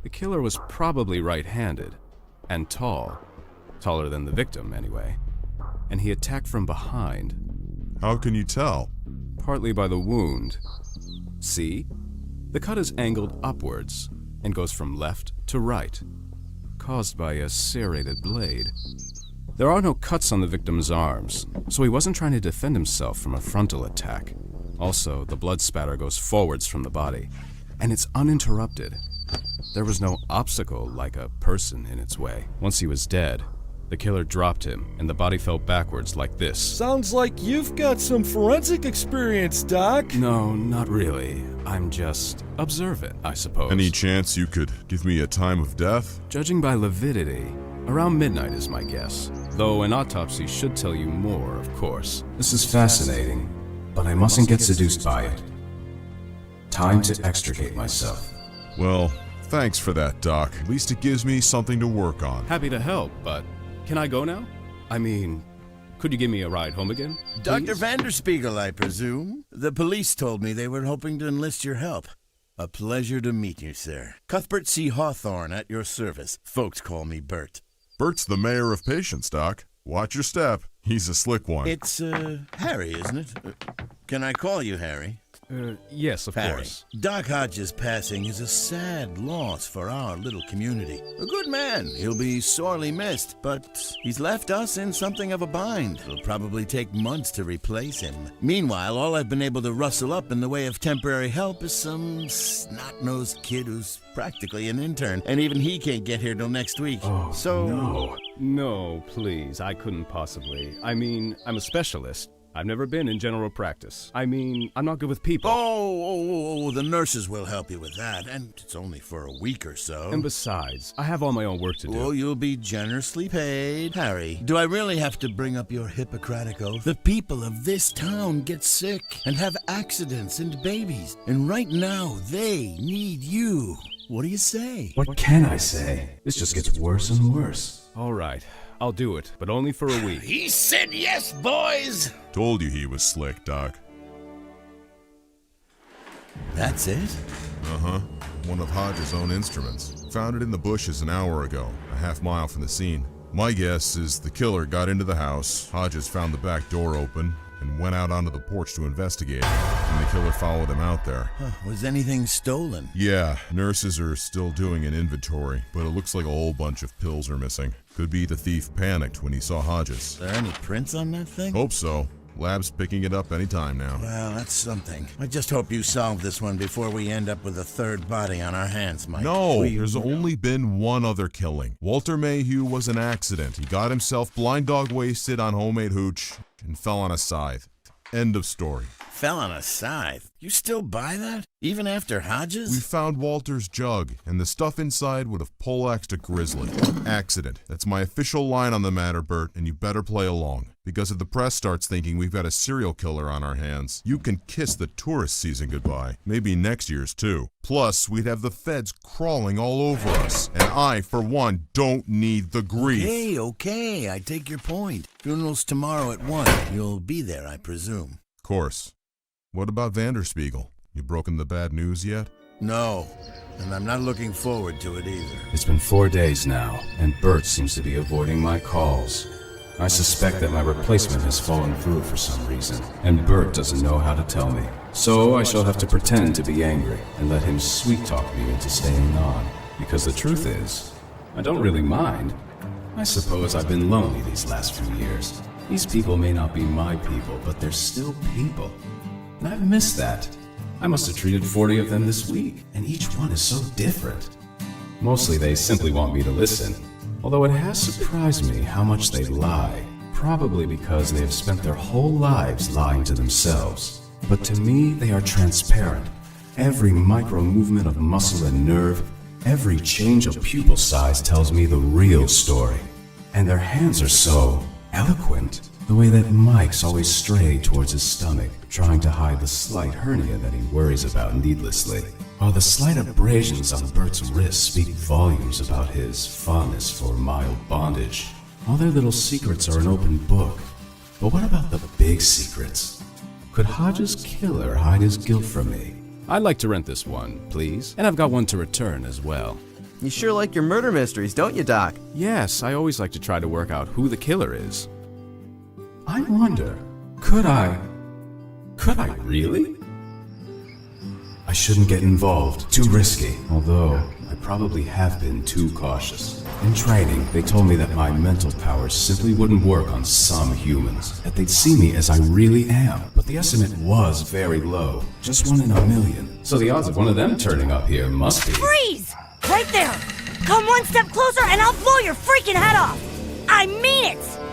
The killer was probably right-handed, and tall. Taller than the victim, anyway. And he attacked from behind. How can you tell? Partly by the wound. See? The cut is angled upwards and goes from left to right, caused by a serrated blade. There are no cuts on the victim's arms, so he wasn't trying to defend himself from a frontal attack. Also, the blood spatter goes forwards from the body, and it's uninterrupted. There was no obstacle like a person in its way. Once he was dead, the killer dropped him, and the body fell backwards like this. Sounds like you've got some forensic experience, Doc. No, not really. I'm just observant, I suppose. Any chance you could give me a time of death? Judging by lividity, around midnight is my guess. Though an autopsy should tell you more, of course. This is fascinating, but I mustn't get seduced by it. Time to extricate myself. Well, thanks for that, Doc. At least it gives me something to work on. Happy to help, but can I go now? I mean, could you give me a ride home again? Dr. Vanderspiegel, I presume? The police told me they were hoping to enlist your help. A pleasure to meet you, sir. Cuthbert C. Hawthorne at your service. Folks call me Bert. Bert's the mayor of Patience, Doc. Watch your step. He's a slick one. It's, Harry, isn't it? Can I call you Harry? Yes, of course. Doc Hodges' passing is a sad loss for our little community. A good man. He'll be sorely missed, but he's left us in something of a bind. It'll probably take months to replace him. Meanwhile, all I've been able to rustle up in the way of temporary help is some snot-nosed kid who's practically an intern, and even he can't get here till next week. Oh, so... No, please, I couldn't possibly. I mean, I'm a specialist. I've never been in general practice. I mean, I'm not good with people. Oh, the nurses will help you with that, and it's only for a week or so. And besides, I have all my own work to do. Oh, you'll be generously paid. Harry, do I really have to bring up your Hippocratic oath? The people of this town get sick and have accidents and babies, and right now they need you. What do you say? What can I say? This just gets worse and worse. All right, I'll do it, but only for a week. He said yes, boys! Told you he was slick, Doc. That's it? Uh-huh. One of Hodges' own instruments. Found it in the bushes an hour ago, a half-mile from the scene. My guess is the killer got into the house, Hodges found the back door open, and went out onto the porch to investigate, and the killer followed him out there. Was anything stolen? Yeah, nurses are still doing an inventory, but it looks like a whole bunch of pills are missing. Could be the thief panicked when he saw Hodges. Is there any prints on that thing? Hope so. Lab's picking it up anytime now. Well, that's something. I just hope you solve this one before we end up with a third body on our hands, Mike. No, there's only been one other killing. Walter Mayhew was an accident. He got himself blind dog wasted on homemade hooch and fell on a scythe. End of story. Fell on a scythe? You still buy that? Even after Hodges? We found Walter's jug, and the stuff inside would have poleaxed a grizzly. Accident. That's my official line on the matter, Bert, and you better play along. Because if the press starts thinking we've got a serial killer on our hands, you can kiss the tourist season goodbye. Maybe next year's too. Plus, we'd have the feds crawling all over us. And I, for one, don't need the grief. Okay, I take your point. Funeral's tomorrow at 1. You'll be there, I presume. Of course. What about Vanderspiegel? You broken the bad news yet? No, and I'm not looking forward to it either. It's been 4 days now, and Bert seems to be avoiding my calls. I suspect that my replacement has fallen through for some reason, and Bert doesn't know how to tell me. So I shall have to pretend to be angry and let him sweet-talk me into staying on. Because the truth is, I don't really mind. I suppose I've been lonely these last few years. These people may not be my people, but they're still people. And I've missed that. I must have treated 40 of them this week, and each one is so different. Mostly they simply want me to listen, although it has surprised me how much they lie, probably because they have spent their whole lives lying to themselves. But to me, they are transparent. Every micro-movement of muscle and nerve, every change of pupil size tells me the real story. And their hands are so eloquent. The way that Mike's always strayed towards his stomach, trying to hide the slight hernia that he worries about needlessly. While the slight abrasions on Bert's wrist speak volumes about his fondness for mild bondage. All their little secrets are an open book. But what about the big secrets? Could Hodges' killer hide his guilt from me? I'd like to rent this one, please. And I've got one to return as well. You sure like your murder mysteries, don't you, Doc? Yes, I always like to try to work out who the killer is. I wonder, could I really? I shouldn't get involved. Too risky. Although, I probably have been too cautious. In training, they told me that my mental powers simply wouldn't work on some humans. That they'd see me as I really am. But the estimate was very low. Just 1 in a million. So the odds of one of them turning up here must be... Freeze! Right there! Come 1 step closer and I'll blow your freaking head off! I mean it!